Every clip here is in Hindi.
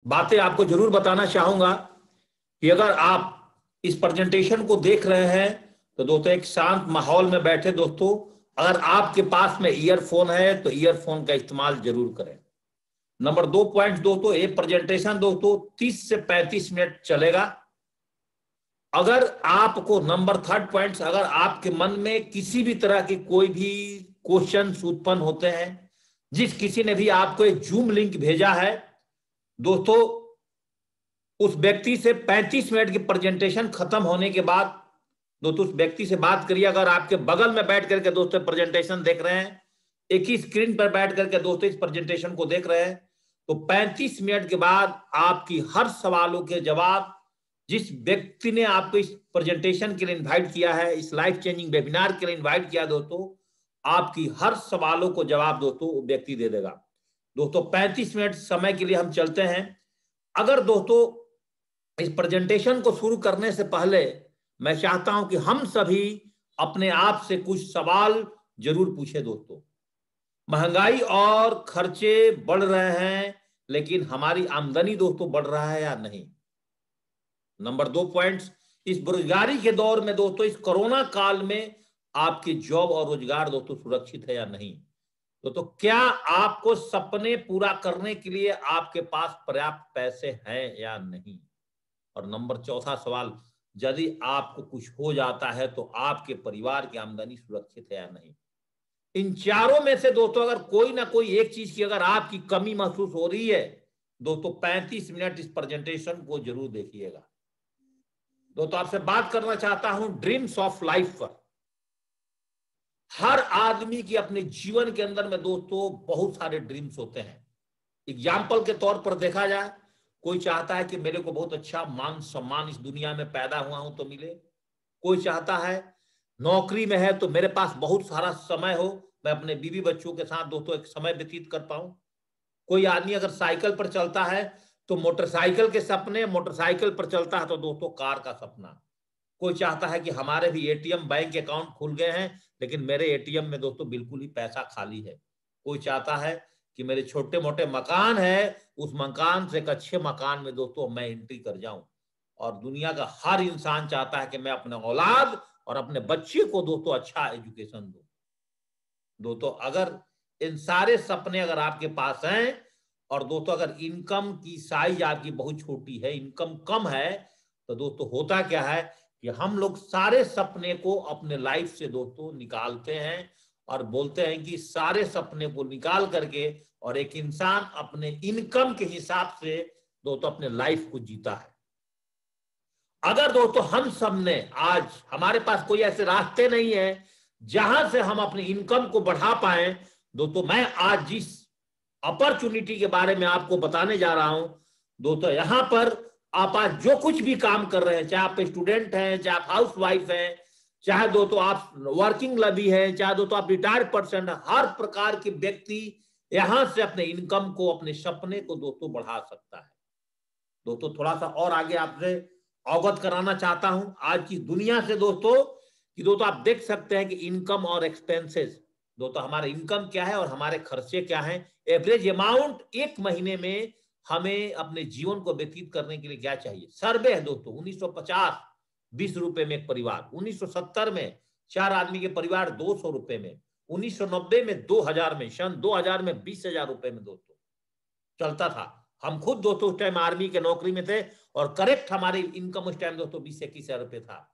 बातें आपको जरूर बताना चाहूंगा कि अगर आप इस प्रेजेंटेशन को देख रहे हैं तो दोस्तों एक शांत माहौल में बैठे दोस्तों, अगर आपके पास में ईयरफोन है तो ईयरफोन का इस्तेमाल जरूर करें। नंबर 2 पॉइंट दोस्तों, ये प्रेजेंटेशन दोस्तों 30 से 35 मिनट चलेगा। अगर आपको नंबर 3 पॉइंट, अगर आपके मन में किसी भी तरह की कोई भी क्वेश्चन उत्पन्न होते हैं, जिस किसी ने भी आपको एक जूम लिंक भेजा है दोस्तों, उस व्यक्ति से 35 मिनट की प्रेजेंटेशन खत्म होने के बाद दोस्तों उस व्यक्ति से बात करिए। अगर आपके बगल में बैठ करके दोस्तों प्रेजेंटेशन देख रहे हैं, एक ही स्क्रीन पर बैठ करके दोस्तों इस प्रेजेंटेशन को देख रहे हैं, तो 35 मिनट के बाद आपकी हर सवालों के जवाब, जिस व्यक्ति ने आपको इस प्रेजेंटेशन के लिए इन्वाइट किया है, इस लाइफ चेंजिंग वेबिनार के लिए इन्वाइट किया दोस्तों, आपकी हर सवालों को जवाब दोस्तों वो व्यक्ति दे देगा। दोस्तों 35 मिनट समय के लिए हम चलते हैं। अगर दोस्तों इस प्रेजेंटेशन को शुरू करने से पहले मैं चाहता हूं कि हम सभी अपने आप से कुछ सवाल जरूर पूछे दोस्तों। महंगाई और खर्चे बढ़ रहे हैं, लेकिन हमारी आमदनी दोस्तों बढ़ रहा है या नहीं? नंबर 2 पॉइंट्स, इस बेरोजगारी के दौर में दोस्तों, इस कोरोना काल में आपकी जॉब और रोजगार दोस्तों सुरक्षित है या नहीं? तो क्या आपको सपने पूरा करने के लिए आपके पास पर्याप्त पैसे हैं या नहीं? और नंबर 4था सवाल, यदि आपको कुछ हो जाता है तो आपके परिवार की आमदनी सुरक्षित है या नहीं? इन चारों में से दोस्तों अगर कोई ना कोई एक चीज की अगर आपकी कमी महसूस हो रही है दोस्तों, 35 मिनट इस प्रेजेंटेशन को जरूर देखिएगा। दोस्तों आपसे बात करना चाहता हूं ड्रीम्स ऑफ लाइफ पर। हर आदमी की अपने जीवन के अंदर में दोस्तों बहुत सारे ड्रीम्स होते हैं। एग्जाम्पल के तौर पर देखा जाए, कोई चाहता है कि मेरे को बहुत अच्छा मान सम्मान इस दुनिया में पैदा हुआ हूं तो मिले। कोई चाहता है नौकरी में है तो मेरे पास बहुत सारा समय हो, मैं अपने बीवी बच्चों के साथ दोस्तों एक समय व्यतीत कर पाऊं। कोई आदमी अगर साइकिल पर चलता है तो मोटरसाइकिल के सपने, मोटरसाइकिल पर चलता है तो दोस्तों कार का सपना। कोई चाहता है कि हमारे भी एटीएम बैंक अकाउंट खुल गए हैं, लेकिन मेरे एटीएम में दोस्तों बिल्कुल ही पैसा खाली है। कोई चाहता है कि मेरे छोटे मोटे मकान है, उस मकान से एक अच्छे मकान में दोस्तों मैं एंट्री कर जाऊं। और दुनिया का हर इंसान चाहता है कि मैं अपने औलाद और अपने बच्चे को दोस्तों अच्छा एजुकेशन दूं। दोस्तों अगर इन सारे सपने अगर आपके पास हैं और दोस्तों अगर इनकम की साइज आपकी बहुत छोटी है, इनकम कम है, तो दोस्तों होता क्या है कि हम लोग सारे सपने को अपने लाइफ से दोस्तों निकालते हैं और बोलते हैं कि सारे सपने को निकाल करके और एक इंसान अपने इनकम के हिसाब से दोस्तों अपने लाइफ को जीता है। अगर दोस्तों हम सब ने आज, हमारे पास कोई ऐसे रास्ते नहीं है जहां से हम अपनी इनकम को बढ़ा पाए दोस्तों, मैं आज जिस अपॉर्चुनिटी के बारे में आपको बताने जा रहा हूं दोस्तों, यहां पर आप आज जो कुछ भी काम कर रहे हैं, चाहे आप स्टूडेंट हैं, चाहे आप हाउस वाइफ हैं, चाहे दोस्तों आप वर्किंग लवी है, चाहे दोस्तों आप रिटायर्ड पर्सन है, हर प्रकार के व्यक्ति यहां से अपने इनकम को, अपने सपने को दोस्तों बढ़ा सकता है। दोस्तों थोड़ा सा और आगे आपसे अवगत कराना चाहता हूं आज की दुनिया से दोस्तों, कि दोस्तों आप देख सकते हैं कि इनकम और एक्सपेंसेस, दोस्तों हमारे इनकम क्या है और हमारे खर्चे क्या हैं, एवरेज अमाउंट एक महीने में हमें अपने जीवन को व्यतीत करने के लिए क्या चाहिए। सर्वे है दोस्तों, 1950 20 रुपए में एक परिवार, 1970 में 4 आदमी के परिवार 200 रुपए में, 1990 में 2000 में, सन 2000 में 20,000 रुपए में दोस्तों चलता था। हम खुद दोस्तों उस टाइम आर्मी के नौकरी में थे और करेक्ट हमारी इनकम उस टाइम दोस्तों 20-21,000 रुपए था।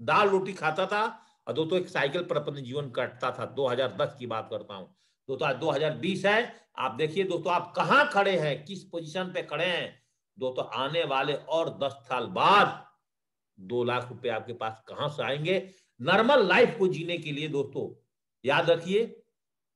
दाल रोटी खाता था और दोस्तों एक साइकिल पर अपने जीवन काटता था। 2010 की बात करता हूं दोस्तों, आज 2020 है। आप देखिए दोस्तों आप कहां खड़े हैं, किस पोजीशन पे खड़े हैं दोस्तों। आने वाले और 10 साल बाद 2 लाख रुपए आपके पास कहां से आएंगे नॉर्मल लाइफ को जीने के लिए। दोस्तों याद रखिए,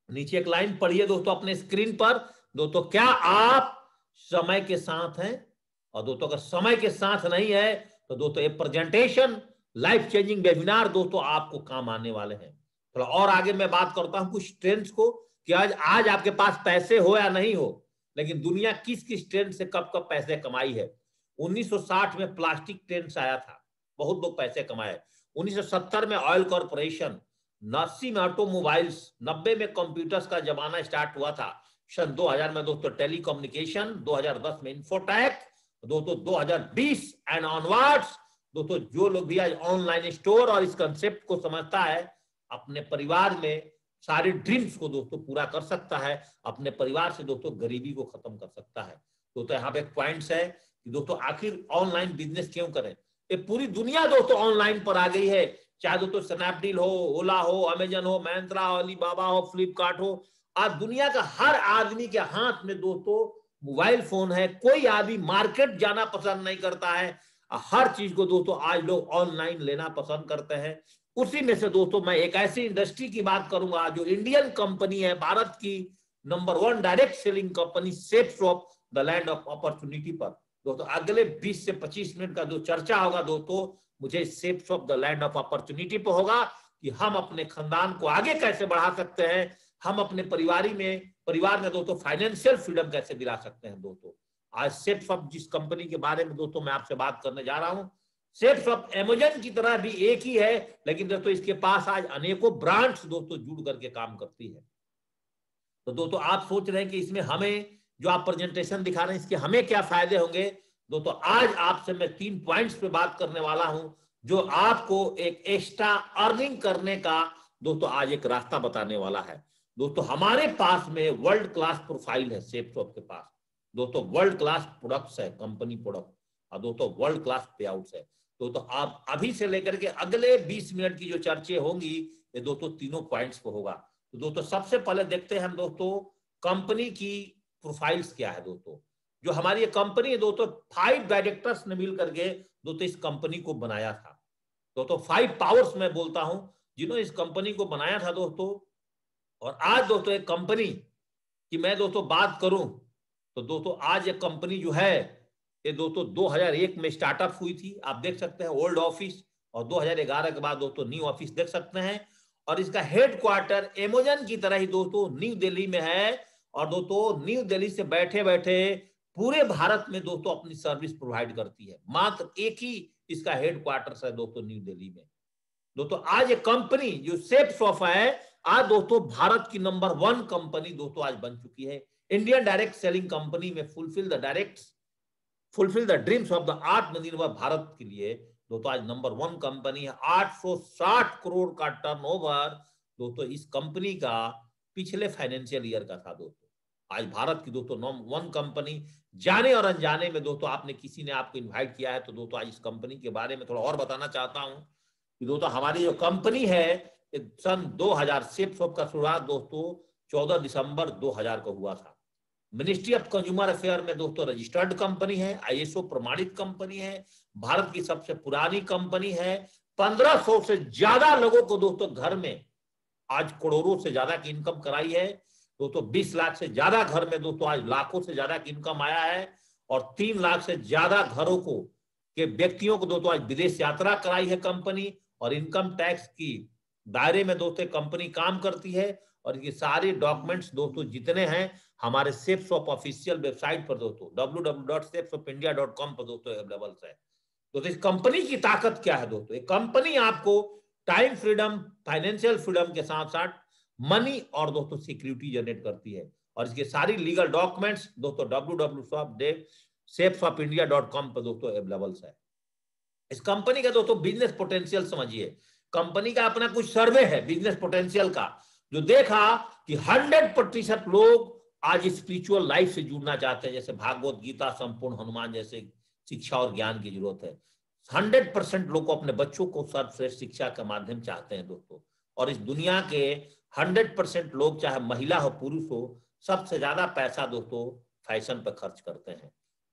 नीचे एक लाइन पढ़िए दोस्तों अपने स्क्रीन पर दोस्तों, क्या आप समय के साथ हैं? और दोस्तों अगर समय के साथ नहीं है तो दोस्तों ये प्रेजेंटेशन लाइफ चेंजिंग वेबिनार दोस्तों आपको काम आने वाले हैं। थोड़ा और आगे मैं बात करता हूं कुछ ट्रेंड्स को, कि आज आपके पास पैसे हो या नहीं हो, लेकिन दुनिया किस किस ट्रेंड से कब कब पैसे कमाई है। 1960 में प्लास्टिक ट्रेंड आया था, बहुत लोग पैसे कमाए। 1970 में ऑयल कॉर्पोरेशन, 80 में ऑटोमोबाइल्स, 90 में कंप्यूटर्स का जमाना स्टार्ट हुआ था, सन 2000 में दोस्तों टेलीकम्युनिकेशन, 2010 में इंफोटेक, दोस्तों 2020 एंड ऑनवर्ड्स दोस्तों जो लोग भी आज ऑनलाइन स्टोर और इस कंसेप्ट को समझता है, अपने परिवार में सारे ड्रीम्स को दोस्तों पूरा कर सकता है, अपने परिवार से दोस्तों गरीबी को खत्म कर सकता है। दोस्तों यहाँ पे एक पॉइंट्स है कि दोस्तों आखिर ऑनलाइन बिजनेस क्यों करें? ये पूरी दुनिया दोस्तों ऑनलाइन पर आ गई है, चाहे दोस्तों स्नैपडील हो, ओला हो, अमेजन हो, महिंद्रा हो, अलीबाबा हो, फ्लिपकार्ट हो। आज दुनिया का हर आदमी के हाथ में दोस्तों मोबाइल फोन है। कोई आदमी मार्केट जाना पसंद नहीं करता है, हर चीज को दोस्तों आज लोग ऑनलाइन लेना पसंद करते हैं। उसी में से दोस्तों मैं एक ऐसी इंडस्ट्री की बात करूंगा जो इंडियन कंपनी है, भारत की number 1 direct selling company Safeshop the land of opportunity पर दोस्तों अगले 20 से 25 मिनट का जो चर्चा होगा दोस्तों, मुझे सेफशॉप द लैंड ऑफ अपॉर्चुनिटी पर होगा कि हम अपने खानदान को आगे कैसे बढ़ा सकते हैं, हम अपने परिवार में दोस्तों फाइनेंशियल फ्रीडम कैसे दिला सकते हैं। दोस्तों आज सेफशॉप जिस कंपनी के बारे में दोस्तों मैं आपसे बात करने जा रहा हूं, सेफशॉप अमेजन की तरह भी एक ही है, लेकिन दोस्तों इसके पास आज अनेकों ब्रांड्स दोस्तों जुड़ करके काम करती है। तो दोस्तों आप सोच रहे हैं कि इसमें हमें जो आप प्रेजेंटेशन दिखा रहे हैं इसके हमें क्या फायदे होंगे? दोस्तों आज आपसे मैं 3 पॉइंट्स पे बात करने वाला हूं जो आपको एक एक्स्ट्रा अर्निंग करने का दोस्तों आज एक रास्ता बताने वाला है। दोस्तों हमारे पास में वर्ल्ड क्लास प्रोफाइल है सेफशॉप के पास, दोस्तों वर्ल्ड क्लास प्रोडक्ट्स है, कंपनी प्रोडक्ट, और दोस्तों वर्ल्ड क्लास पे आउट्स है। तो आप अभी से लेकर के अगले 20 मिनट की जो चर्चे होंगी ये दोस्तों तीनों पॉइंट्स पे होगा। तो दोस्तों सबसे पहले देखते हैं हम दोस्तों कंपनी की प्रोफाइल्स क्या है। दोस्तों जो हमारी ये कंपनी है दोस्तों 5 डायरेक्टर्स ने मिल करके दोस्तों इस कंपनी को बनाया था। दोस्तों 5 पावर्स मैं बोलता हूं जिन्होंने इस कंपनी को बनाया था दोस्तों। और आज दोस्तों एक कंपनी की मैं दोस्तों बात करूं तो दोस्तों आज एक कंपनी जो है ये दोस्तों 2001 में स्टार्टअप हुई थी, आप देख सकते हैं ओल्ड ऑफिस, और 2011 के बाद दोस्तों न्यू ऑफिस देख सकते हैं। और इसका हेडक्वार्टर अमेजन की तरह ही दोस्तों न्यू दिल्ली में है, और दोस्तों न्यू दिल्ली से बैठे बैठे पूरे भारत में दोस्तों अपनी सर्विस प्रोवाइड करती है। मात्र एक ही इसका हेडक्वार्टर है दोस्तों न्यू दिल्ली में। दोस्तों आज एक कंपनी जो सेफशॉप है आज दोस्तों भारत की नंबर 1 कंपनी दोस्तों आज बन चुकी है। इंडियन डायरेक्ट सेलिंग कंपनी में fulfil the dreams of the आत्मनिर्भर भारत के लिए दोस्तों आज नंबर 1 कंपनी है। 860 करोड़ का टर्नओवर दोस्तों इस कंपनी का पिछले फाइनेंशियल ईयर का था। दोस्तों आज भारत की दोस्तों नंबर 1 कंपनी, जाने और अनजाने में दोस्तों आपने किसी ने आपको इन्वाइट किया है तो दोस्तों आज इस कंपनी के बारे में थोड़ा और बताना चाहता हूं कि दोस्तों हमारी जो कंपनी है सन 2000 सेफशॉप का शुरुआत दोस्तों 14 दिसंबर 2000 को हुआ था। मिनिस्ट्री ऑफ कंज्यूमर अफेयर में दोस्तों रजिस्टर्ड कंपनी है, आईएसओ प्रमाणित कंपनी है, भारत की सबसे पुरानी कंपनी है। 1500 से ज्यादा लोगों को दोस्तों घर में आज करोड़ों से ज्यादा की इनकम कराई है। दोस्तों 20 लाख से ज्यादा घर में दोस्तों आज लाखों से ज्यादा की इनकम आया है, और 3 लाख से ज्यादा घरों को के व्यक्तियों को दोस्तों आज विदेश यात्रा कराई है कंपनी। और इनकम टैक्स की दायरे में दोस्तों कंपनी काम करती है, और ये सारे डॉक्यूमेंट्स दोस्तों जितने हैं हमारे सेफशॉप ऑफिशियल वेबसाइट पर दोस्तों www.safeshopindia.com पर दोस्तों अवेलेबल है। तो इस कंपनी की ताकत क्या है दोस्तों? एक कंपनी आपको टाइम फ्रीडम, फाइनेंशियल फ्रीडम के साथ साथ मनी और दोस्तों सिक्योरिटी जनरेट करती है, और इसके सारी लीगल डॉक्यूमेंट्स दोस्तों www.safeshopindia.com पर दोस्तों अवेलेबल है। इस कंपनी का दोस्तों बिजनेस पोटेंशियल समझिए। कंपनी का अपना कुछ सर्वे है बिजनेस पोटेंशियल का, जो देखा कि 100% लोग आज स्पिरिचुअल लाइफ से जुड़ना चाहते हैं, जैसे भागवत गीता, संपूर्ण हनुमान जैसे शिक्षा और ज्ञान की जरूरत है। 100% लोग को अपने बच्चों को सर्वश्रेष्ठ शिक्षा का माध्यम चाहते हैं दोस्तों। और इस दुनिया के 100% लोग, चाहे महिला हो पुरुष हो, सबसे ज्यादा पैसा दोस्तों फैशन पर खर्च करते हैं।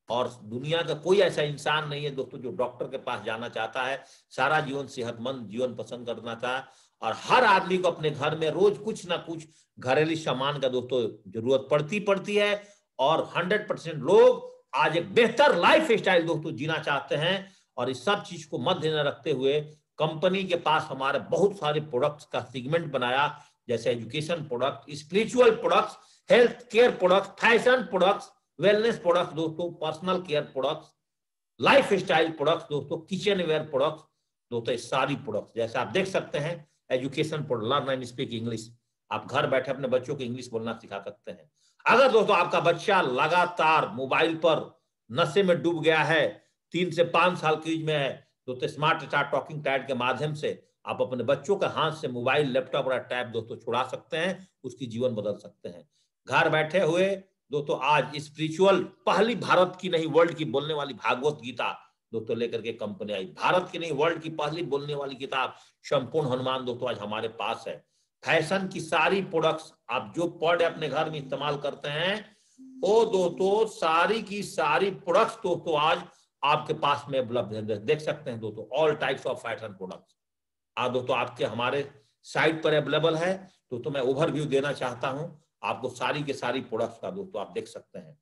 और दुनिया का कोई ऐसा इंसान नहीं है दोस्तों जो डॉक्टर के पास जाना चाहता है, सारा जीवन सेहतमंद जीवन पसंद करना चाहता है। और हर आदमी को अपने घर में रोज कुछ ना कुछ घरेलू सामान का दोस्तों जरूरत पड़ती है। और 100% लोग आज एक बेहतर लाइफ स्टाइल दोस्तों जीना चाहते हैं। और इस सब चीज को मध्य में रखते हुए कंपनी के पास हमारे बहुत सारे प्रोडक्ट्स का सेगमेंट बनाया, जैसे education product, spiritual products, health care products, fashion products, wellness products दोस्तों, personal care products, lifestyle products दोस्तों, किचन वेयर प्रोडक्ट्स दोस्तों, सारी प्रोडक्ट्स जैसे आप देख सकते हैं। Education product, learn and speak English, आप घर बैठे अपने बच्चों को इंग्लिश बोलना सिखा सकते हैं। अगर दोस्तों आपका बच्चा लगातार मोबाइल पर नशे में डूब गया है, 3 से 5 साल की एज में है, दोस्तों स्मार्ट स्टार्ट टॉकिंग टाइड के माध्यम से आप अपने बच्चों के हाथ से मोबाइल, लैपटॉप और टैब दोस्तों छुड़ा सकते हैं, उसकी जीवन बदल सकते हैं। घर बैठे हुए दोस्तों आज स्पिरिचुअल पहली भारत की नहीं वर्ल्ड की बोलने वाली भागवत गीता दोस्तों लेकर के कंपनी आई। भारत की नहीं वर्ल्ड की पहली बोलने वाली किताब संपूर्ण हनुमान दोस्तों आज हमारे पास है। फैशन की सारी प्रोडक्ट्स आप जो पर डे अपने घर में इस्तेमाल करते हैं, वो दोस्तों सारी की सारी प्रोडक्ट्स दोस्तों आज आपके पास में उपलब्ध है। देख सकते हैं दोस्तों all types of fashion products आज दोस्तों आपके हमारे साइट पर अवेलेबल है। दोस्तों मैं ओवरव्यू देना चाहता हूं आपको सारी के सारी प्रोडक्ट्स का, दोस्तों आप देख सकते हैं।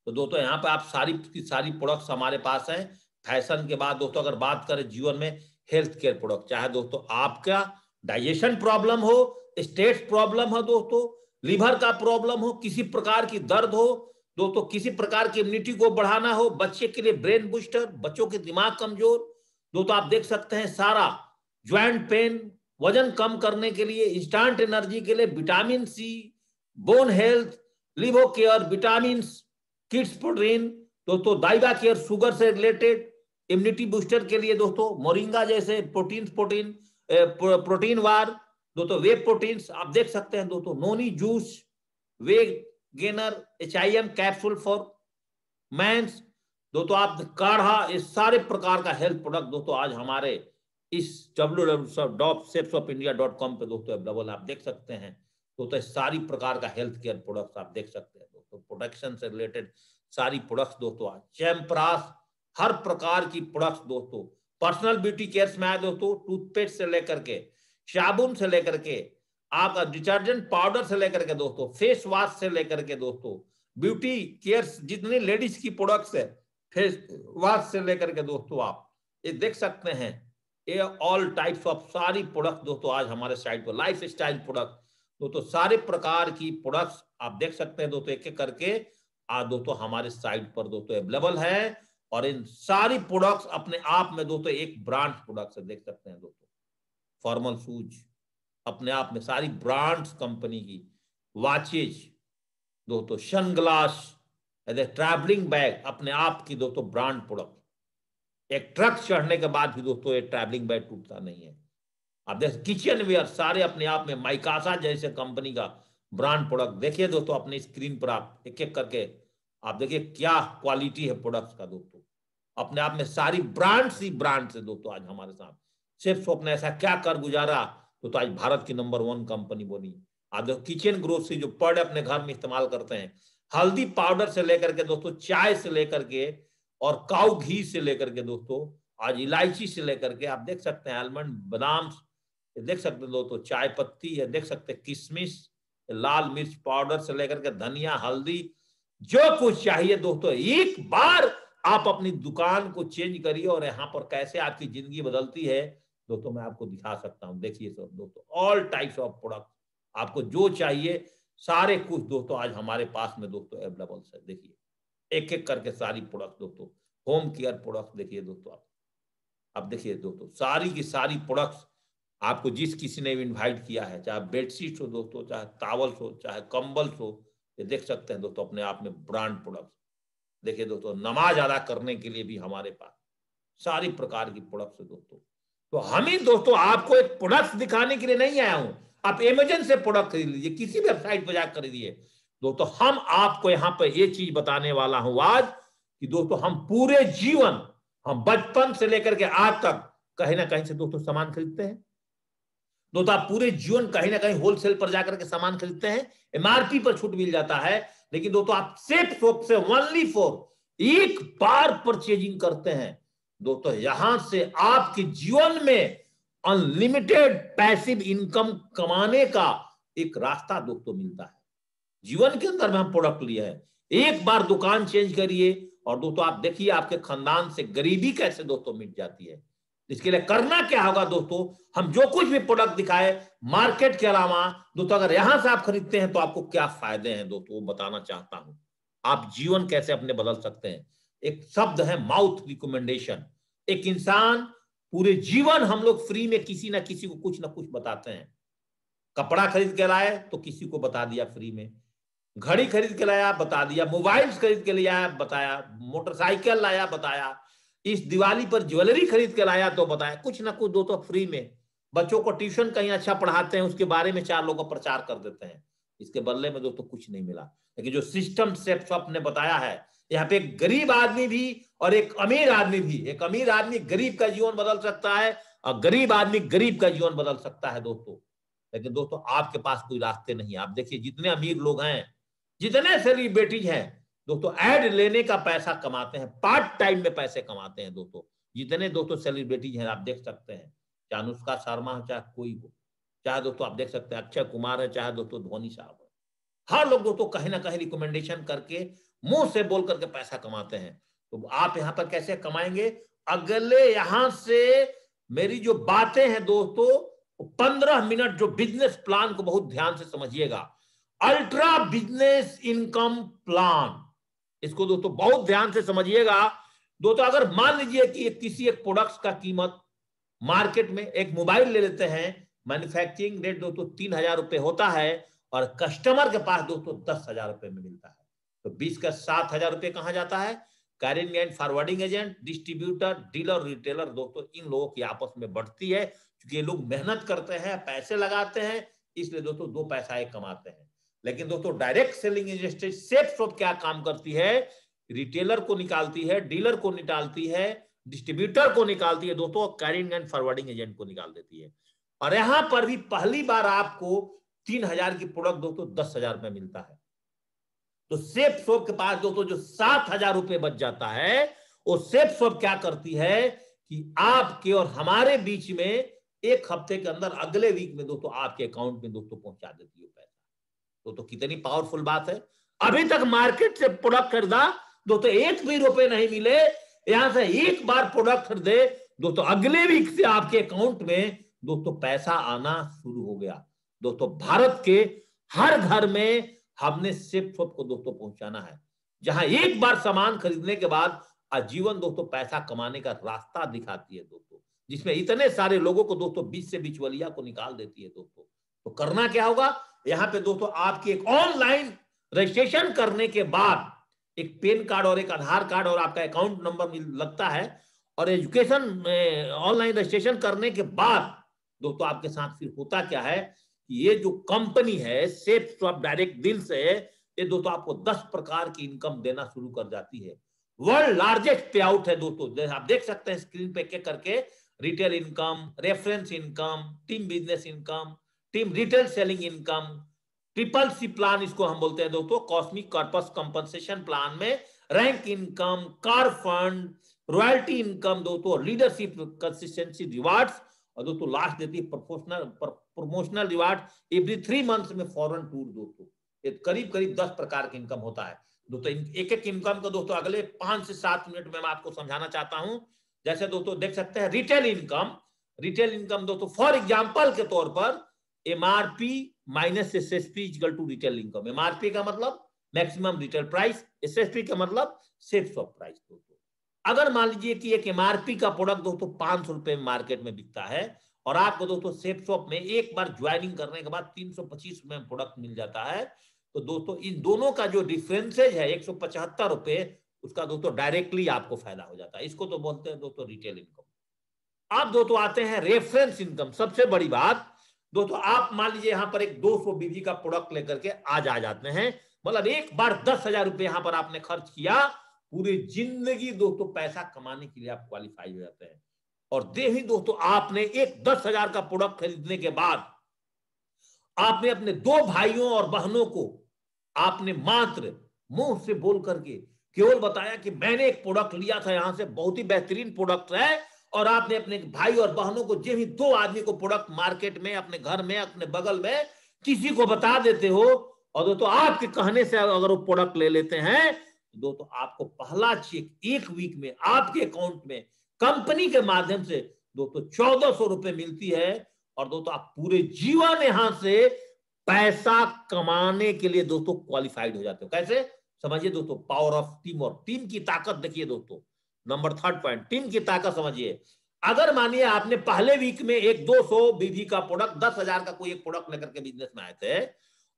तो दोस्तों यहाँ पे आप सारी की सारी प्रोडक्ट्स हमारे पास हैं। फैशन के बाद दोस्तों अगर बात करें जीवन में हेल्थ केयर प्रोडक्ट, चाहे दोस्तों आपका डाइजेशन प्रॉब्लम हो, स्टेट प्रॉब्लम हो, दोस्तों लीवर का प्रॉब्लम हो, किसी प्रकार की दर्द हो, दोस्तों किसी प्रकार की इम्यूनिटी को बढ़ाना हो, बच्चे के लिए ब्रेन बूस्टर, बच्चों के दिमाग कमजोर, दोस्तों आप देख सकते हैं सारा ज्वाइंट पेन, वजन कम करने के लिए, इंस्टेंट एनर्जी के लिए, vitamin C, bone health, लिवो care, vitamin, kids protein, दोस्तों दाइवा केयर शुगर से रिलेटेड, इम्यूनिटी बूस्टर के लिए दोस्तों मोरिंगा जैसे प्रोटीन वार, दोस्तों वे प्रोटीन्स आप देख सकते हैं दोस्तों, noni juice, whey gainer, HIM capsule for men's, दोस्तों आप काढ़ा, इस सारे प्रकार का हेल्थ प्रोडक्ट दोस्तों आज हमारे इस www.shapesofIndia.com पे दोस्तों अवेलेबल आप देख सकते हैं। दोस्तों सारी प्रकार का हेल्थ केयर प्रोडक्ट्स आप देख सकते हैं दोस्तों, प्रोटेक्शन से रिलेटेड सारी प्रोडक्ट्स दोस्तों आज चैम्प्रास, हर प्रकार की प्रोडक्ट्स दोस्तों, पर्सनल ब्यूटी केयर्स में आए दोस्तों, टूथपेस्ट से लेकर के साबुन से लेकर के आपका डिटर्जेंट पाउडर से लेकर के दोस्तों, फेस वॉश से लेकर के दोस्तों, ब्यूटी केयर्स जितनी लेडीज की प्रोडक्ट्स है, फेस वॉश से लेकर के दोस्तों आप ये देख सकते हैं। ये ऑल टाइप्स ऑफ सारी प्रोडक्ट दोस्तों आज हमारे साइट पर, लाइफ स्टाइल प्रोडक्ट दोस्तों सारे प्रकार की प्रोडक्ट्स आप देख सकते हैं दोस्तों, एक एक करके आज दोस्तों हमारे साइट पर दोस्तों अवेलेबल है। और इन सारी प्रोडक्ट्स अपने आप में दोस्तों एक ब्रांड प्रोडक्ट्स देख सकते हैं दोस्तों, फॉर्मल शूज अपने आप में सारी ब्रांड्स कंपनी की, वॉचेज दोस्तों, सनग्लास, ट्रैवलिंग बैग अपने आप की दोस्तों ब्रांड प्रोडक्ट, एक ट्रक चढ़ने के बाद भी दोस्तों ये ट्रैवलिंग बैग टूटता नहीं है। आप देख किचन वेयर सारे अपने आप में, माइकासा जैसे कंपनी का ब्रांड प्रोडक्ट देखिए दोस्तों अपनी स्क्रीन पर, आप एक एक करके आप देखिए क्या क्वालिटी है प्रोडक्ट्स का दोस्तों, अपने आप में सारी ब्रांड्स ही ब्रांड्स है दोस्तों आज हमारे साथ। सिर्फ स्वप्न ऐसा क्या कर गुजारा तो आज भारत की नंबर 1 कंपनी बनी। आज किचन ग्रोसरी जो पर डे अपने घर में इस्तेमाल करते हैं, हल्दी पाउडर से लेकर के दोस्तों, चाय से लेकर के और काऊ घी से लेकर के दोस्तों, आज इलायची से लेकर के आप देख सकते हैं आलमंड, बादाम देख सकते हैं दोस्तों, चाय पत्ती है देख सकते हैं, किशमिश, लाल मिर्च पाउडर से लेकर के धनिया, हल्दी, जो कुछ चाहिए दोस्तों, एक बार आप अपनी दुकान को चेंज करिए और यहाँ पर कैसे आपकी जिंदगी बदलती है दोस्तों मैं आपको दिखा सकता हूँ। देखिए सब दोस्तों ऑल टाइप्स ऑफ प्रोडक्ट आपको जो चाहिए सारे कुछ दोस्तों आज हमारे पास में दोस्तों अवेलेबल है। देखिए एक एक करके सारी प्रोडक्ट दोस्तों, होम केयर प्रोडक्ट देखिए दोस्तों, आप देखिए दोस्तों सारी की सारी प्रोडक्ट्स आपको जिस किसी ने भी इन्वाइट किया है, चाहे बेडशीट हो दोस्तों, चाहे टॉवल्स हो, चाहे कंबल हो, ये देख सकते हैं दोस्तों अपने आप में ब्रांड प्रोडक्ट। देखिए दोस्तों नमाज अदा करने के लिए भी हमारे पास सारी प्रकार की प्रोडक्ट्स है दोस्तों। तो हम ही दोस्तों आपको एक प्रोडक्ट दिखाने के लिए नहीं आया हूं, आप अमेजन से प्रोडक्ट खरीद लीजिए, किसी वेबसाइट पर जाकर खरीदिए दोस्तों। हम आपको यहाँ पर ये चीज बताने वाला हूं आज कि दोस्तों हम पूरे जीवन, हम बचपन से लेकर के आज तक कहीं ना कहीं से दोस्तों सामान खरीदते हैं दोस्तों, आप पूरे जीवन कहीं ना कहीं होलसेल पर जाकर के सामान खरीदते हैं, MRP पर छूट मिल जाता है, लेकिन दोस्तों आप सिर्फ से ओनली फॉर एक बार परचेजिंग करते हैं दोस्तों, यहां से आपके जीवन में अनलिमिटेड पैसिव इनकम कमाने का एक रास्ता दोस्तों मिलता है। जीवन के अंदर में हम प्रोडक्ट लिए हैं, एक बार दुकान चेंज करिए और दोस्तों आप देखिए आपके खानदान से गरीबी कैसे दोस्तों मिट जाती है। इसके लिए करना क्या होगा दोस्तों, हम जो कुछ भी प्रोडक्ट दिखाए मार्केट के अलावा दोस्तों, अगर यहां से आप खरीदते हैं तो आपको क्या फायदे हैं दोस्तों, वो बताना चाहता हूं। आप जीवन कैसे अपने बदल सकते हैं। एक शब्द है माउथ रिकमेंडेशन। एक इंसान पूरे जीवन हम लोग फ्री में किसी ना किसी को कुछ ना कुछ बताते हैं। कपड़ा खरीद के लाए तो किसी को बता दिया फ्री में, घड़ी खरीद के लाया बता दिया, मोबाइल्स खरीद के लिया बताया, मोटरसाइकिल लाया बताया, इस दिवाली पर ज्वेलरी खरीद के लाया तो बताया, कुछ ना कुछ दोस्तों फ्री में। बच्चों को ट्यूशन कहीं अच्छा पढ़ाते हैं, उसके बारे में 4 लोग का प्रचार कर देते हैं, इसके बदले में दोस्तों कुछ नहीं मिला। लेकिन जो सिस्टम सेट ने बताया है, यहाँ पे एक गरीब आदमी भी और एक अमीर आदमी भी, एक अमीर आदमी गरीब का जीवन बदल सकता है और गरीब आदमी गरीब का जीवन बदल सकता है दोस्तों। लेकिन दोस्तों आपके पास कोई रास्ते नहीं है। आप देखिए जितने अमीर लोग हैं, जितने सेलिब्रिटीज हैं दोस्तों, ऐड लेने का पैसा कमाते हैं, पार्ट टाइम में पैसे कमाते हैं दोस्तों। जितने दोस्तों सेलिब्रिटीज हैं आप देख सकते हैं, चाहे अनुष्का शर्मा हो, चाहे कोई हो, चाहे दोस्तों आप देख सकते हैं अक्षय कुमार है, चाहे दोस्तों धोनी साहब है, हर लोग दोस्तों कहीं ना कहीं रिकमेंडेशन करके, मुंह से बोल करके पैसा कमाते हैं। तो आप यहां पर कैसे कमाएंगे? अगले यहां से मेरी जो बातें हैं दोस्तों 15 मिनट जो बिजनेस प्लान को बहुत ध्यान से समझिएगा। अल्ट्रा बिजनेस इनकम प्लान, इसको दोस्तों बहुत ध्यान से समझिएगा। दोस्तों अगर मान लीजिए कि किसी एक प्रोडक्ट्स का कीमत मार्केट में, एक मोबाइल ले लेते हैं, मैन्युफैक्चरिंग रेट दोस्तों 3,000 रुपए होता है और कस्टमर के पास दोस्तों 10,000 रुपए में मिलता है, तो 20 का 7,000 रुपए कहां जाता है? Carrying and forwarding agent, distributor, dealer, retailer दोस्तों इन लोगों की आपस में बढ़ती है, क्योंकि ये लोग मेहनत करते हैं, पैसे लगाते हैं, इसलिए दोस्तों 2 पैसा एक कमाते हैं। लेकिन दोस्तों direct selling industry safe shop क्या काम करती है? रिटेलर को निकालती है, डीलर को निकालती है, डिस्ट्रीब्यूटर को निकालती है दोस्तों, कैरिंग एंड फॉरवर्डिंग एजेंट को निकाल देती है। और यहां पर भी पहली बार आपको 3,000 की प्रोडक्ट दोस्तों 10,000 रुपए मिलता है। तो सेफ शॉप के पास दोस्तों जो 7,000 रुपए बच जाता है, वो सेफ शॉप क्या करती है कि आपके और हमारे बीच में 1 हफ्ते के अंदर अगले वीक में दोस्तों आपके अकाउंट में दोस्तों पहुंचा देती है पैसा। तो कितनी पावरफुल बात है। अभी तक मार्केट से प्रोडक्ट खरीदा दोस्तों 1 भी रुपए नहीं मिले, यहां से एक बार प्रोडक्ट खरीदे दोस्तों अगले वीक से आपके अकाउंट में दोस्तों पैसा आना शुरू हो गया। दोस्तों भारत के हर घर में हमने सेफ शॉप को दोस्तों पहुंचाना है, जहां एक बार सामान खरीदने के बाद आजीवन दोस्तों पैसा कमाने का रास्ता दिखाती है दोस्तों, जिसमें इतने सारे लोगों को दोस्तों बीच से बिचवलिया को निकाल देती है दोस्तों। तो करना क्या होगा? यहां पे दोस्तों आपकी एक ऑनलाइन रजिस्ट्रेशन करने के बाद एक पैन कार्ड और एक आधार कार्ड और आपका अकाउंट नंबर लगता है, और एजुकेशन ऑनलाइन रजिस्ट्रेशन करने के बाद दोस्तों आपके साथ फिर होता क्या है कि ये जो कंपनी है सेफ शॉप डायरेक्ट डील से, ये दोस्तों आपको 10 प्रकार की इनकम देना शुरू कर जाती है। वर्ल्ड लार्जेस्ट पे आउट है दोस्तों, आप देख सकते हैं स्क्रीन पे एक करके, retail income, reference income, team business income, team retail selling income, triple C plan इसको हम बोलते हैं दोस्तों, कॉस्मिक कॉर्पस कंपनसेशन प्लान में rank income, car fund, royalty income दोस्तों, लीडरशिप कंसिस्टेंसी रिवार्ड्स, और दोस्तों लास्ट देती है प्रमोशनल रिवार्ड एवरी 3 मंथ्स में फॉरेन टूर दोस्तों। करीब करीब 10 प्रकार की इनकम होता है दोस्तों। एक एक इनकम को दोस्तों अगले 5 से 7 मिनट में मैं आपको समझाना चाहता हूं। जैसे दोस्तों देख सकते हैं रिटेल इनकम, रिटेल इनकम दोस्तों फॉर एग्जांपल के तौर पर MRP minus SSP equal to retail income. MRP का मतलब मैक्सिमम रिटेल प्राइस, एसएसपी का मतलब सेफ शॉप प्राइस दोस्तों। अगर मान लीजिए कि एक एमआरपी का प्रोडक्ट दोस्तों 500 रुपए में मार्केट में बिकता है और आपको दोस्तों सेफ शॉप में एक बार ज्वाइनिंग करने के बाद 325 रुपए में प्रोडक्ट मिल जाता है, तो दोस्तों इन दोनों का जो डिफरेंसेज है 175 रुपए, उसका दोस्तों डायरेक्टली आपको फायदा हो जाता है। इसको तो बोलते हैं दोस्तों रिटेल इनकम। आप दोस्तों आते हैं रेफरेंस इनकम। सबसे बड़ी बात दोस्तों, आप मान लीजिए यहां पर एक 200 बीबी का प्रोडक्ट लेकर के आज आ जाते हैं, मतलब एक बार 10,000 रुपए यहां पर आपने खर्च किया, पूरी जिंदगी दोस्तों पैसा कमाने के लिए आप क्वालिफाई हो जाते हैं। और दे ही दोस्तों आपने एक 10,000 का प्रोडक्ट खरीदने के बाद आपने अपने 2 भाइयों और बहनों को आपने मात्र मुंह से बोल करके केवल बताया कि मैंने एक प्रोडक्ट लिया था यहां से, बहुत ही बेहतरीन प्रोडक्ट है, और आपने अपने भाई और बहनों को, जो भी 2 आदमी को प्रोडक्ट मार्केट में, अपने घर में, अपने बगल में किसी को बता देते हो, और दोस्तों आपके कहने से अगर वो प्रोडक्ट ले लेते हैं, दोस्तों आपको पहला चेक 1 वीक में आपके अकाउंट में कंपनी के माध्यम से दोस्तों 1,400 रुपए मिलती है। और दोस्तों आप पूरे जीवन यहां से पैसा कमाने के लिए दोस्तों क्वालिफाइड हो जाते हो। कैसे? समझिए दोस्तों, पावर ऑफ टीम और टीम की ताकत देखिए दोस्तों। नंबर 3rd पॉइंट, टीम की ताकत समझिए। अगर मानिए आपने पहले वीक में एक 200 बीबी का प्रोडक्ट 10,000 का कोई एक प्रोडक्ट लेकर के बिजनेस में आए थे,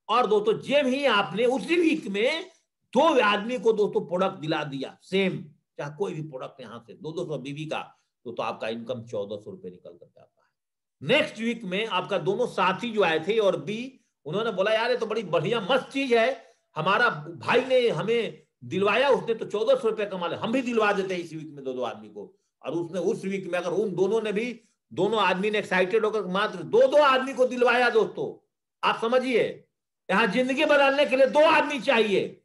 और दोस्तों जब ही आपने उसी वीक में 2 आदमी को दोस्तों प्रोडक्ट दिला दिया सेम, चाहे कोई भी प्रोडक्ट यहां से 200 बीबी का, तो आपका इनकम 1400 रुपए निकल करके आता है। नेक्स्ट वीक में आपका दोनों साथी जो आए थे और बी, उन्होंने बोला यार ये तो बड़ी बढ़िया मस्त चीज है, हमारा भाई ने हमें दिलवाया, उसने तो 1400 रुपए कमा लिया, हम भी दिलवा देते हैं इस वीक में 2 आदमी को। और उसने उस वीक में अगर उन दोनों ने भी, दोनों आदमी ने एक्साइटेड होकर मात्र 2 आदमी को दिलवाया दोस्तों, आप समझिए यहां जिंदगी बदलने के लिए 2 आदमी चाहिए,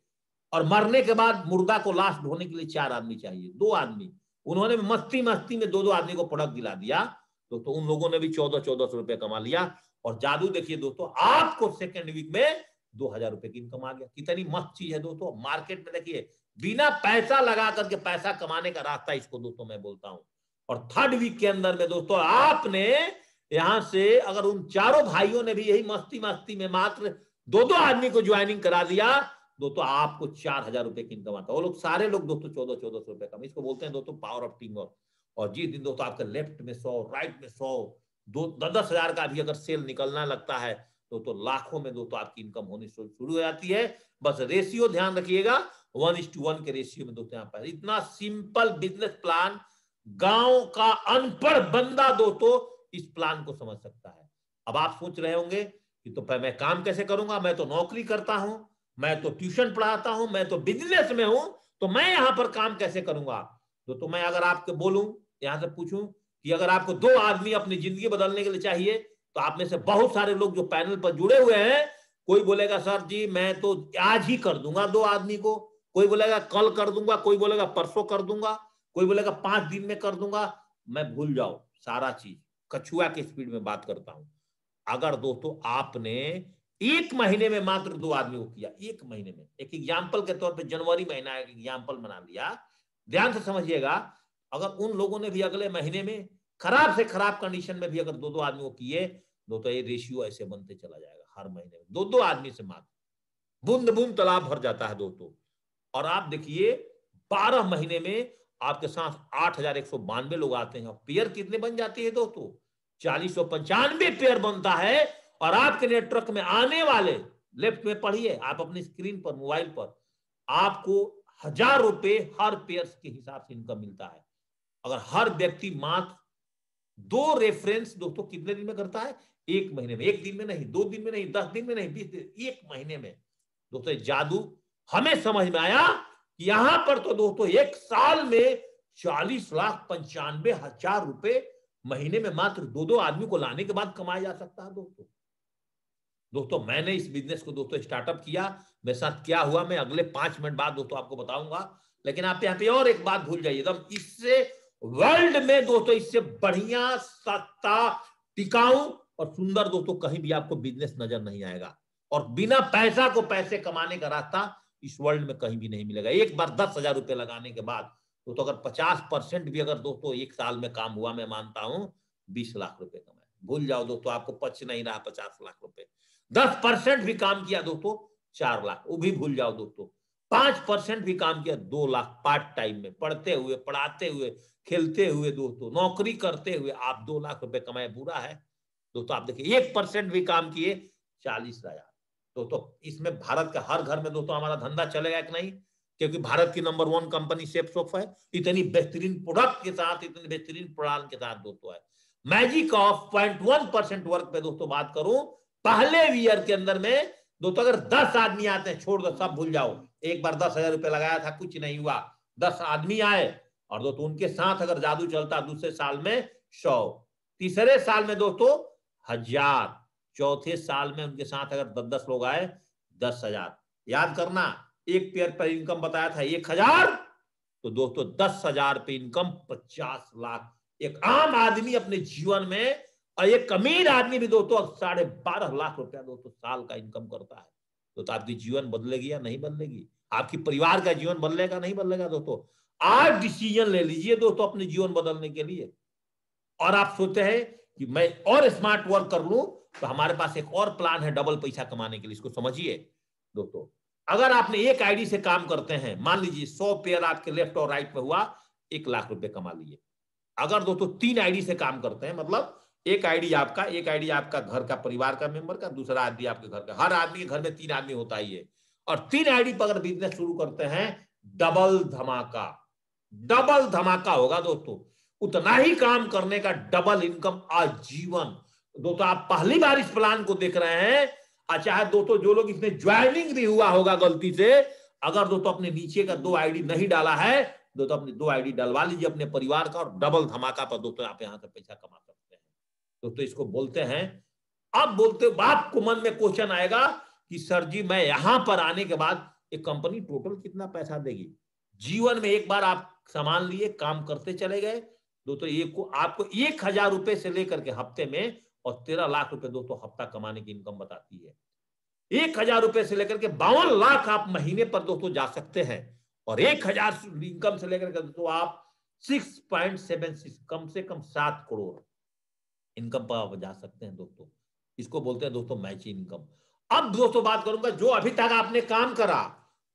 और मरने के बाद मुर्दा को लाश ढोने के लिए 4 आदमी चाहिए। 2 आदमी, उन्होंने मस्ती मस्ती में 2 आदमी को प्रोडक्ट दिला दिया, तो उन लोगों ने भी 1400 रुपए कमा लिया। और जादू देखिए दोस्तों, आपको सेकेंड वीक में 2000 रुपए की इनकम आ गया। कितनी मस्त चीज है दोस्तों। मार्केट में देखिए बिना पैसा लगा करके पैसा कमाने का रास्ता, इसको दोस्तों मैं बोलता हूं। और थर्ड वीक के अंदर में दोस्तों आपने यहां से अगर उन चारों भाइयों ने भी यही मस्ती मस्ती में मात्र 2 आदमी को ज्वाइनिंग करा दिया, दोस्तों आपको 4000 रुपए की इनकम आता है। वो लोग सारे लोग दोस्तों 1400 रुपए कम, इसको बोलते हैं दोस्तों पावर ऑफ टीम वर्क। और जिस दिन दोस्तों आपके लेफ्ट में 100, राइट में 100, 10,000 का भी अगर सेल निकलना लगता है तो लाखों में दोस्तों आपकी इनकम होनी शुरू हो जाती है। बस रेशियो ध्यान रखिएगा, 1:1 के रेशियो में दोस्तों यहाँ पर इतना सिंपल बिजनेस प्लान गांव का अनपढ़ बंदा दोस्तों इस प्लान को समझ सकता है। अब आप सोच रहे होंगे कि तो मैं काम कैसे करूंगा, मैं तो नौकरी करता हूं, मैं तो ट्यूशन पढ़ाता हूं, मैं तो बिजनेस में हूं, तो मैं यहां पर काम कैसे करूंगा। तो मैं अगर आपको बोलूं, यहां से पूछूं कि अगर आपको 2 आदमी अपनी जिंदगी बदलने के लिए चाहिए, तो आप में से बहुत सारे लोग जो पैनल पर जुड़े हुए हैं, कोई बोलेगा सर जी मैं तो आज ही कर दूंगा 2 आदमी को, कोई बोलेगा कल कर दूंगा, कोई बोलेगा परसों कर दूंगा, कोई बोलेगा 5 दिन में कर दूंगा। मैं भूल जाओ सारा चीज, कछुआ के स्पीड में बात करता हूं। अगर दोस्तों आपने 1 महीने में मात्र 2 आदमी को किया, 1 महीने में, एक एग्जाम्पल के तौर पे जनवरी महीना एक एग्जाम्पल बना लिया, ध्यान से समझिएगा, अगर उन लोगों ने भी अगले महीने में खराब से खराब कंडीशन में भी अगर 2 आदमी को किए, तो ये रेशियो ऐसे बनते चला जाएगा। हर महीने में 2 आदमी से मात्र बूंद बूंद तालाब भर जाता है दोस्तों। और आप देखिए 12 महीने में आपके साथ 8192 लोग आते हैं। पेयर कितने बन जाती है दोस्तों, 4095 पेयर बनता है। और आपके नेटवर्क में आने वाले, लेफ्ट में पढ़िए आप अपनी स्क्रीन पर, मोबाइल पर, आपको 1000 रुपए हर पेयर के हिसाब से इनकम मिलता है। अगर हर व्यक्ति मात्र 2 रेफरेंस दोस्तों कितने दिन में करता है, 1 महीने में, 1 दिन में नहीं, 2 दिन में नहीं, 10 दिन में नहीं, 20 दिन, 1 महीने में। दोस्तों जादू हमें समझ में आया कि यहां पर तो दोस्तों 1 साल में 40,95,000 रुपए महीने में मात्र 2 आदमी को लाने के बाद कमाया जा सकता है दोस्तों मैंने इस बिजनेस को दोस्तों स्टार्टअप किया, मेरे साथ क्या हुआ मैं अगले 5 मिनट बाद दोस्तों आपको बताऊंगा। लेकिन आप यहाँ पे और एक बात भूल जाइए, एकदम इससे वर्ल्ड में दोस्तों इससे बढ़िया, सस्ता, टिकाऊ और सुंदर दोस्तों कहीं भी आपको बिजनेस नजर नहीं आएगा। और बिना पैसा को पैसे कमाने का रास्ता इस वर्ल्ड में कहीं भी नहीं मिलेगा। एक बार 10,000 रुपए लगाने के बाद तो अगर 50% भी अगर दोस्तों 1 साल में काम हुआ, मैं मानता हूं 20 लाख रुपए कमाए। भूल जाओ दोस्तों, आपको पच नहीं रहा 50 लाख रुपए। 10% भी काम किया दोस्तों 4 लाख, वो भी भूल जाओ दोस्तों। 5% भी काम किया 2 लाख, पार्ट टाइम में पढ़ते हुए, पढ़ाते हुए, खेलते हुए दोस्तों, नौकरी करते हुए आप 2 लाख रुपए कमाए, बुरा है दोस्तों। आप देखिए 1% भी काम किए 40,000 दोस्तों। इसमें भारत का हर घर में दोस्तों हमारा धंधा चलेगा कि नहीं, क्योंकि भारत की नंबर 1 कंपनी शेपसॉफ्ट है, इतनी बेहतरीन प्रोडक्ट के साथ, इतनी बेहतरीन प्लान के साथ दोस्तों है। मैजिक ऑफ 0.1% वर्क पे दोस्तों बात करूं, पहले ईयर के अंदर में दोस्तों अगर 10 आदमी आते हैं, छोड़ दो सब भूल जाओ, एक बार 10,000 रुपए लगाया था कुछ नहीं हुआ, 10 आदमी आए और दोस्तों उनके साथ अगर जादू चलता, दूसरे साल में 100, तीसरे साल में दोस्तों 1000, चौथे साल में उनके साथ अगर 10-10 लोग आए 10,000। याद करना, एक पेयर पर इनकम बताया था 1,000, तो दोस्तों 10,000 पे इनकम 50 लाख। एक आम आदमी अपने जीवन में, और एक अमीर आदमी भी दोस्तों 12.5 लाख रुपया दोस्तों साल का इनकम करता है। तो आपकी जीवन बदलेगी या नहीं बदलेगी, आपकी परिवार का जीवन बदलेगा नहीं बदलेगा दोस्तों। आज डिसीजन ले लीजिए दोस्तों अपने जीवन बदलने के लिए। और आप सोचते हैं कि मैं और स्मार्ट वर्क कर लूं, तो हमारे पास एक और प्लान है डबल पैसा कमाने के लिए, इसको समझिए दोस्तों। अगर आपने एक आईडी से काम करते हैं, मान लीजिए 100 पेयर आपके लेफ्ट और राइट में हुआ, 1 लाख रुपए कमा लिए। अगर दोस्तों 3 आईडी से काम करते हैं, मतलब एक आईडी आपका, एक आईडी आपका घर का, परिवार का मेंबर का, दूसरा आईडी आपके घर का। हर आदमी के घर में 3 आदमी होता ही है। और 3 आईडी पर अगर बिजनेस शुरू करते हैं, डबल धमाका, डबल धमाका होगा दोस्तों। उतना ही काम करने का डबल इनकम आजीवन। दोस्तों आप पहली बार इस प्लान को देख रहे हैं, चाहे दोस्तों जो लोग इसमें ज्वाइनिंग भी हुआ होगा गलती से, अगर दोस्तों अपने नीचे का 2 आईडी नहीं डाला है, दोस्तों अपने 2 आईडी डलवा लीजिए अपने परिवार का, और डबल धमाका पर दोस्तों आप यहां से पैसा कमा सकते हैं। दोस्तों इसको बोलते हैं, अब बोलते आपको मन में क्वेश्चन आएगा कि सर जी मैं यहां पर आने के बाद एक कंपनी टोटल कितना पैसा देगी? जीवन में एक बार आप सामान लिए, काम करते चले गए दोस्तों, आपको 1000 रुपए से लेकर के हफ्ते में और 13 लाख रुपए दोस्तों हफ्ता कमाने की इनकम बताती है। 1000 रुपए से लेकर के 52 लाख आप महीने पर दोस्तों जा सकते हैं। और 1000 इनकम से लेकर के दोस्तों आप 6.76 कम से कम 7 करोड़ इनकम पर आप जा सकते हैं दोस्तों। इसको बोलते हैं दोस्तों मैचिंग इनकम। अब दोस्तों बात करूंगा जो अभी तक आपने काम करा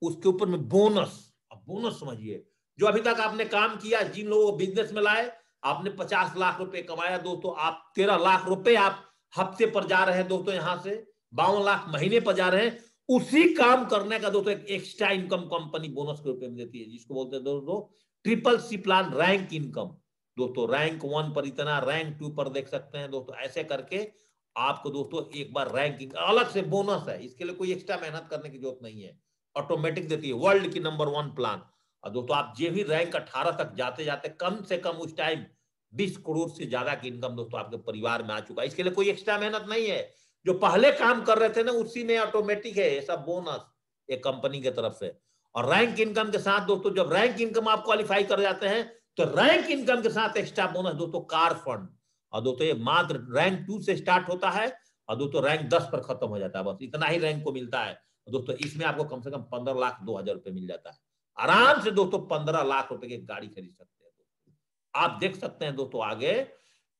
उसके ऊपर में बोनस। अब बोनस समझिए, जो अभी तक आपने काम किया, जिन लोगों को बिजनेस में लाए, आपने 50 लाख रुपए कमाया दोस्तों, आप 13 लाख रुपए आप हफ्ते पर जा रहे हैं दोस्तों, यहां से 52 लाख महीने पर जा रहे हैं। उसी काम करने का दोस्तों एक एक्स्ट्रा इनकम कंपनी बोनस के रूप में देती है, जिसको बोलते हैं दोस्तों triple C plan rank income. दोस्तों रैंक 1 पर इतना, रैंक 2 पर देख सकते हैं दोस्तों। ऐसे करके आपको दोस्तों एक बार रैंकिंग अलग से बोनस है, इसके लिए कोई एक्स्ट्रा मेहनत करने की जरूरत नहीं है, ऑटोमेटिक देती है। वर्ल्ड की नंबर 1 प्लान। और दोस्तों आप जो भी रैंक 18 तक जाते जाते कम से कम उस टाइम 20 करोड़ से ज्यादा की इनकम दोस्तों आपके परिवार में आ चुका है। इसके लिए कोई एक्स्ट्रा मेहनत नहीं है, जो पहले काम कर रहे थे ना उसी में ऑटोमेटिक है ये सब बोनस एक कंपनी की तरफ से। और रैंक इनकम के साथ दोस्तों जब रैंक इनकम आप क्वालिफाई कर जाते हैं तो रैंक इनकम के साथ एक्स्ट्रा बोनस दोस्तों कार फंड। और दोस्तों ये मात्र रैंक 2 से स्टार्ट होता है और दोस्तों रैंक 10 पर खत्म हो जाता है, बस इतना ही रैंक को मिलता है दोस्तों। इसमें आपको कम से कम 15 लाख 2 हजार रुपए मिल जाता है। आराम से दोस्तों 15 लाख रुपए की गाड़ी खरीद सकते हैं दोस्तों। आप देख सकते हैं दोस्तों आगे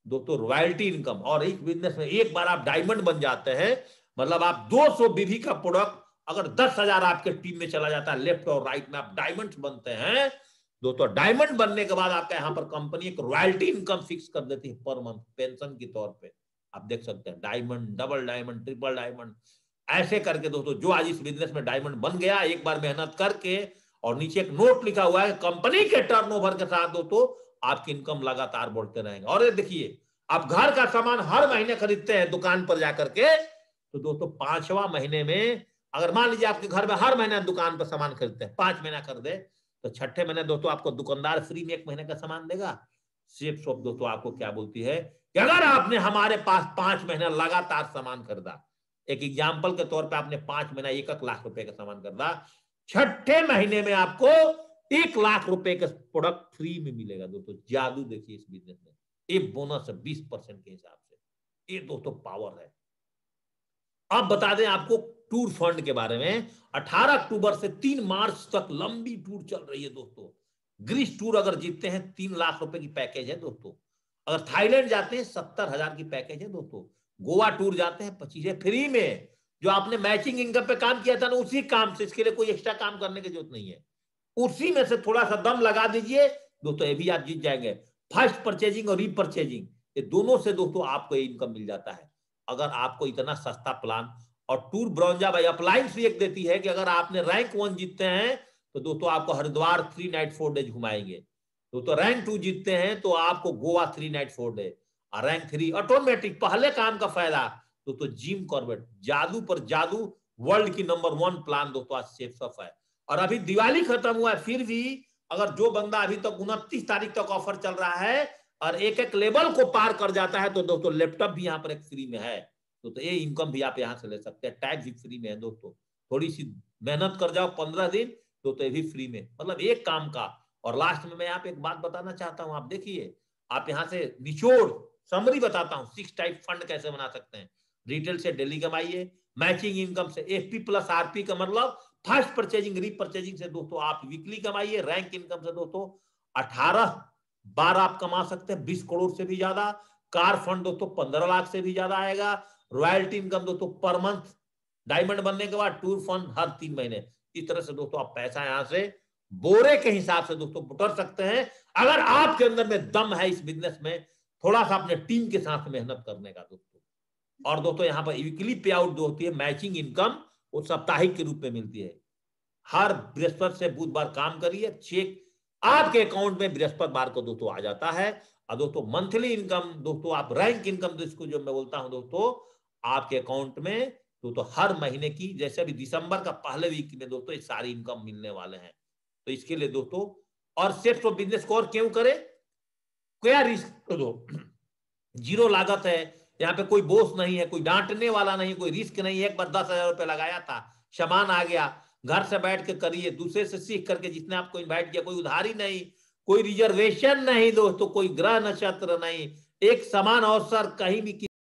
दोस्तों रॉयल्टी इनकम। और इस बिजनेस में एक बार आप डायमंड बन जाते हैं, मतलब आप 200 बीवी का प्रोडक्ट अगर 10,000 आपके टीम में चला जाता है, लेफ्ट और राइट में आप डायमंड बनते हैं दोस्तों। डायमंड बनने के बाद आपका यहाँ पर कंपनी एक रॉयल्टी इनकम फिक्स कर देती है पर मंथ पेंशन के तौर पे। आप देख सकते हैं diamond, double diamond, triple diamond, ऐसे करके दोस्तों जो आज इस बिजनेस में डायमंड बन गया एक बार मेहनत करके, और नीचे एक नोट लिखा हुआ है कंपनी के टर्नओवर के साथ दोस्तों आपकी इनकम लगातार बढ़ते रहेंगे। और ये देखिए आप घर का सामान हर महीने खरीदते हैं दुकान पर जाकर के, तो दोस्तों 5वां महीने में अगर मान लीजिए आपके घर में हर महीने दुकान पर सामान खरीदते हैं, 5 महीना कर दे तो 6ठे महीने दोस्तों आपको दुकानदार फ्री में 1 महीने का सामान देगा। सेफ शॉप दोस्तों आपको क्या बोलती है कि अगर आपने हमारे पास 5 महीना लगातार सामान खरीदा, एक एग्जाम्पल के तौर पे आपने 5 महीना 1 लाख रुपए का सामान खरीदा, 6ठे महीने में आपको 1 लाख रुपए का प्रोडक्ट फ्री में मिलेगा दोस्तों। जादू देखिए इस बिजनेस में, एक बोनस है 20% के हिसाब से, ये दोस्तों पावर है। अब बता दें आपको टूर फंड के बारे में। 18 अक्टूबर से 3 मार्च तक लंबी टूर चल रही है दोस्तों। ग्रीस टूर अगर जीतते हैं 3 लाख रुपए की पैकेज है दोस्तों। अगर थाईलैंड जाते हैं 70,000 की पैकेज है दोस्तों। गोवा टूर जाते हैं 25 फ्री में। जो आपने मैचिंग इनकम पे काम किया था ना उसी काम से, इसके लिए कोई एक्स्ट्रा काम करने की जरूरत नहीं है, उसी में से थोड़ा सा दम लगा दीजिए दोस्तों, ये भी आप जीत जाएंगे। फर्स्ट परचेजिंग और रीपरचेजिंग ये दोनों से दोस्तों आपको इनकम मिल जाता है अगर आपको इतना सस्ता प्लान। और टूर ब्रॉन्जा भाई अपलाइंस भी एक देती है कि अगर आपने रैंक 1 जीतते हैं तो दोस्तों आपको हरिद्वार 3 नाइट 4 डेज घुमाएंगे दोस्तों। रैंक 2 जीतते हैं तो आपको गोवा 3 नाइट 4 डे। और रैंक 3 ऑटोमेटिक पहले काम का फायदा दोस्तों जिम कॉर्बेट, जादू पर जादू, वर्ल्ड की नंबर 1 प्लान दोस्तों आज सेफ सफ है। और अभी दिवाली खत्म हुआ है, फिर भी अगर जो बंदा अभी तक 29 तारीख तक ऑफर चल रहा है और एक लेवल को पार कर जाता है तो दोस्तों लैपटॉप भी यहाँ पर एक फ्री में है तो ये इनकम भी आप यहाँ से ले सकते हैं। टैक्स भी फ्री में है दोस्तों। थोड़ी सी मेहनत कर जाओ 15 दिन तो ये भी फ्री में, मतलब एक काम का। और लास्ट में मैं यहाँ पे एक बात बताना चाहता हूँ, आप देखिए आप यहाँ से निचोड़ समरी बताता हूँ 6 टाइप फंड कैसे बना सकते हैं। रिटेल से डेली कमाइए, मैचिंग इनकम से एफपी प्लस आरपी का मतलब फर्स्ट परचेजिंग रीपरचेजिंग से दोस्तों आप वीकली कमाइए। रैंक इनकम से दोस्तों 18 बार आप कमा सकते हैं 20 करोड़ से भी ज्यादा। कार फंड दोस्तों 15 लाख से भी ज्यादा आएगा। रॉयल्टी इनकम दोस्तों पर मंथ, डायमंड बनने के बाद टूर फंड हर 3 महीने। इस तरह से दोस्तों आप पैसा यहां से बोरे के हिसाब से दोस्तों बुटर सकते हैं। अगर आपके अंदर में दम है इस बिजनेस में, थोड़ा सा अपने टीम के साथ मेहनत करने का दोस्तों। और दोस्तों यहाँ पर वीकली पे आउट जो होती है, मैचिंग इनकम, वो साप्ताहिक के रूप में मिलती है। हर बृहस्पति से बुधवार काम करिए, चेक आपके अकाउंट में बृहस्पतिवार को दोस्तों आ जाता है। और दोस्तों मंथली इनकम दोस्तों, आप रैंक इनकम जिसको जो मैं बोलता हूं दोस्तों, आपके अकाउंट में दोस्तों हर महीने की, जैसे अभी दिसंबर का पहले वीक में दोस्तों ये सारी इनकम मिलने वाले हैं। तो इसके लिए दोस्तों, और सेट्स ऑफ बिजनेस को और क्यों करे, क्या रिस्क दो, जीरो लागत है, यहाँ पे कोई बोझ नहीं है, कोई डांटने वाला नहीं, कोई रिस्क नहीं है। एक बार 10,000 रुपए लगाया था, सामान आ गया, घर से बैठ के करिए, दूसरे से सीख करके, जिसने आपको इन्वाइट किया, कोई उधारी नहीं, कोई रिजर्वेशन नहीं दोस्तों, कोई ग्रह नक्षत्र नहीं, एक समान अवसर कहीं भी